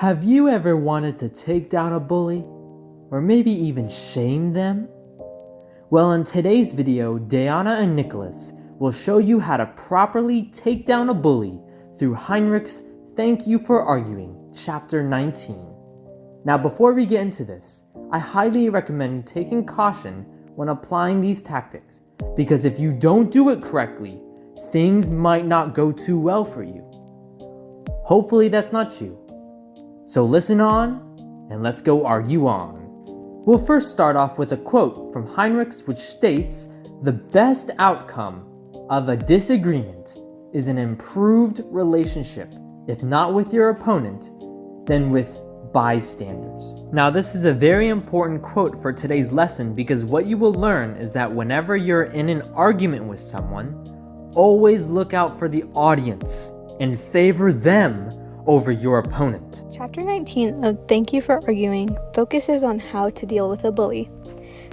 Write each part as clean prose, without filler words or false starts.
Have you ever wanted to take down a bully? Or maybe even shame them? Well, in today's video, Diana and Nicholas will show you how to properly take down a bully through Heinrich's Thank You for Arguing, Chapter 19. Now, before we get into this, I highly recommend taking caution when applying these tactics, because if you don't do it correctly, things might not go too well for you. Hopefully that's not you. So listen on, and let's go argue on. We'll first start off with a quote from Heinrich's which states, "The best outcome of a disagreement is an improved relationship, if not with your opponent, then with bystanders." Now, this is a very important quote for today's lesson because what you will learn is that whenever you're in an argument with someone, always look out for the audience and favor them over your opponent. Chapter 19 of Thank You for Arguing focuses on how to deal with a bully.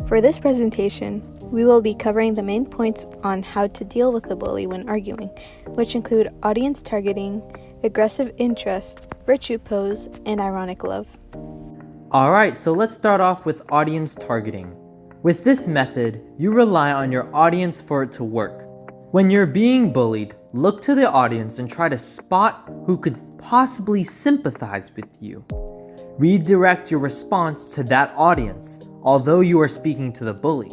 For this presentation, we will be covering the main points on how to deal with a bully when arguing, which include audience targeting, aggressive interest, virtue pose, and ironic love. Alright, so let's start off with audience targeting. With this method, you rely on your audience for it to work. When you're being bullied, look to the audience and try to spot who could possibly sympathize with you. Redirect your response to that audience, although you are speaking to the bully.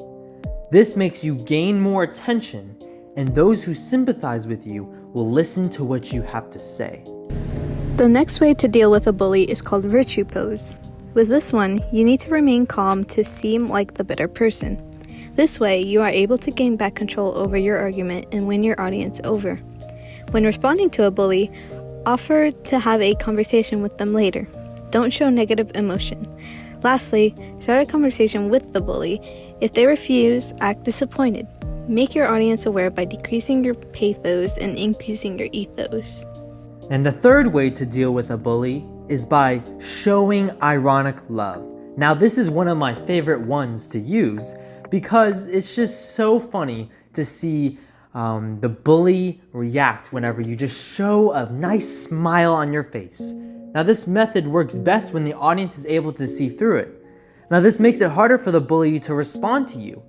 This makes you gain more attention, and those who sympathize with you will listen to what you have to say. The next way to deal with a bully is called virtue pose. With this one, you need to remain calm to seem like the better person. This way, you are able to gain back control over your argument and win your audience over. When responding to a bully, offer to have a conversation with them later. Don't show negative emotion. Lastly, start a conversation with the bully. If they refuse, act disappointed. Make your audience aware by decreasing your pathos and increasing your ethos. And the third way to deal with a bully is by showing ironic love. Now, this is one of my favorite ones to use because it's just so funny to see the bully react whenever you just show a nice smile on your face. Now, this method works best when the audience is able to see through it. Now, this makes it harder for the bully to respond to you.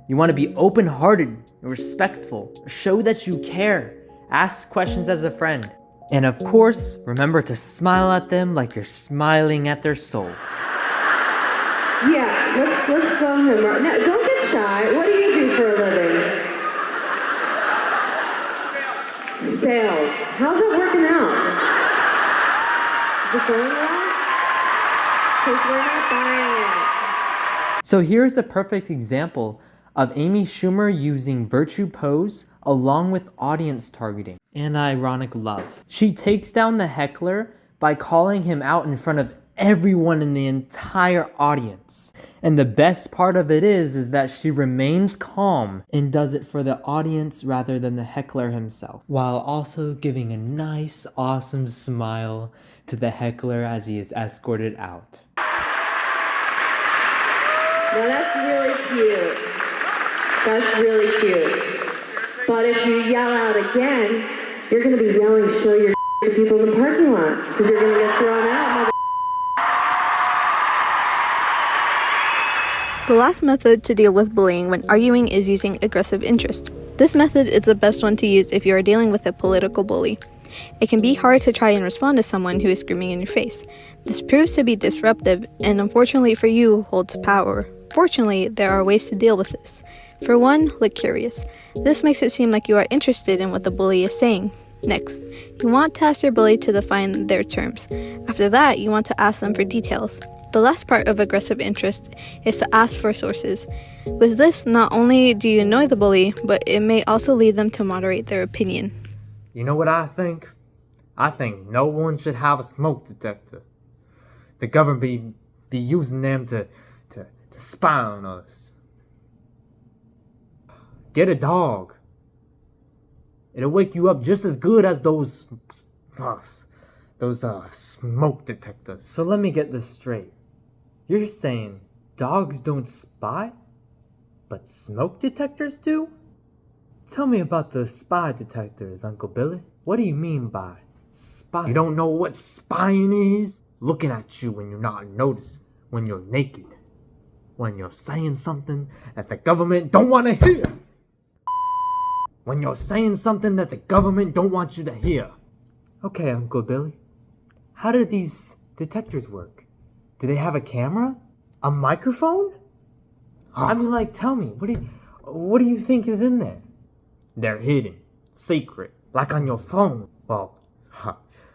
You want to be open-hearted, respectful, show that you care, ask questions as a friend. And of course, remember to smile at them like you're smiling at their soul. Yeah, let's go him. No, don't get shy. What do you do for a living? Sales. How's it working out? Is it going well? Because we're not buying it. So here's a perfect example of Amy Schumer using virtue pose along with audience targeting and ironic love. She takes down the heckler by calling him out in front of everyone in the entire audience. And the best part of it is that she remains calm and does it for the audience rather than the heckler himself, while also giving a nice, awesome smile to the heckler as he is escorted out. Now that's really cute. That's really cute. But if you yell out again, you're going to be yelling, "Show your to people in the parking lot," because you're going to get thrown out. The last method to deal with bullying when arguing is using aggressive interest. This method is the best one to use if you are dealing with a political bully. It can be hard to try and respond to someone who is screaming in your face. This proves to be disruptive and unfortunately for you, holds power. Fortunately, there are ways to deal with this. For one, look curious. This makes it seem like you are interested in what the bully is saying. Next, you want to ask your bully to define their terms. After that, you want to ask them for details. The last part of aggressive interest is to ask for sources. With this, not only do you annoy the bully, but it may also lead them to moderate their opinion. You know what I think? I think no one should have a smoke detector. The government be using them to spy on us. Get a dog. It'll wake you up just as good as those smoke detectors. So let me get this straight. You're saying dogs don't spy, but smoke detectors do? Tell me about the spy detectors, Uncle Billy. What do you mean by spy? You don't know what spying is? looking at you when you're not noticed, when you're naked, when you're saying something that the government don't want to hear. When you're saying something that the government don't want you to hear. Okay, Uncle Billy. How do these detectors work? Do they have a camera? A microphone? I mean, like, tell me, what do you think is in there? They're hidden, secret, like on your phone. Well,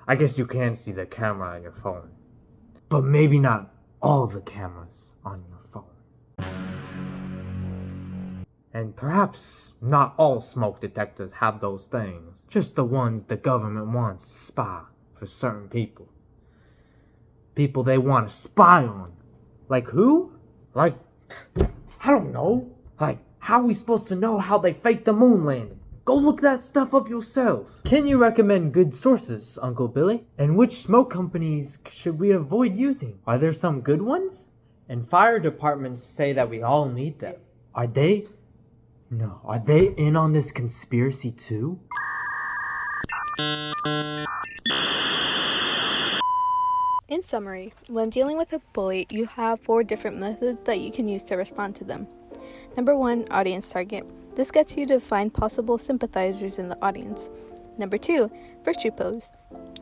I guess you can see the camera on your phone. But maybe not all the cameras on your phone. And perhaps not all smoke detectors have those things. Just the ones the government wants to spy for certain people. People they want to spy on. Like who? Like, I don't know. Like, how are we supposed to know how they faked the moon landing? Go look that stuff up yourself. Can you recommend good sources, Uncle Billy? And which smoke companies should we avoid using? Are there some good ones? And fire departments say that we all need them. Are they? No. Are they in on this conspiracy too? In summary, when dealing with a bully, you have 4 different methods that you can use to respond to them. Number 1, audience target. This gets you to find possible sympathizers in the audience. Number 2, virtue pose.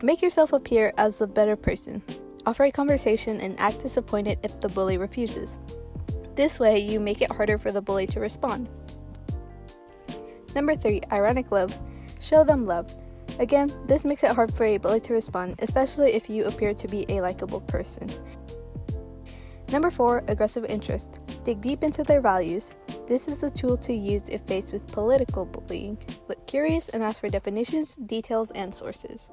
Make yourself appear as the better person. Offer a conversation and act disappointed if the bully refuses. This way, you make it harder for the bully to respond. Number 3, ironic love. Show them love. Again, this makes it hard for a bully to respond, especially if you appear to be a likable person. Number 4, aggressive interest. Dig deep into their values. This is the tool to use if faced with political bullying. Look curious and ask for definitions, details, and sources.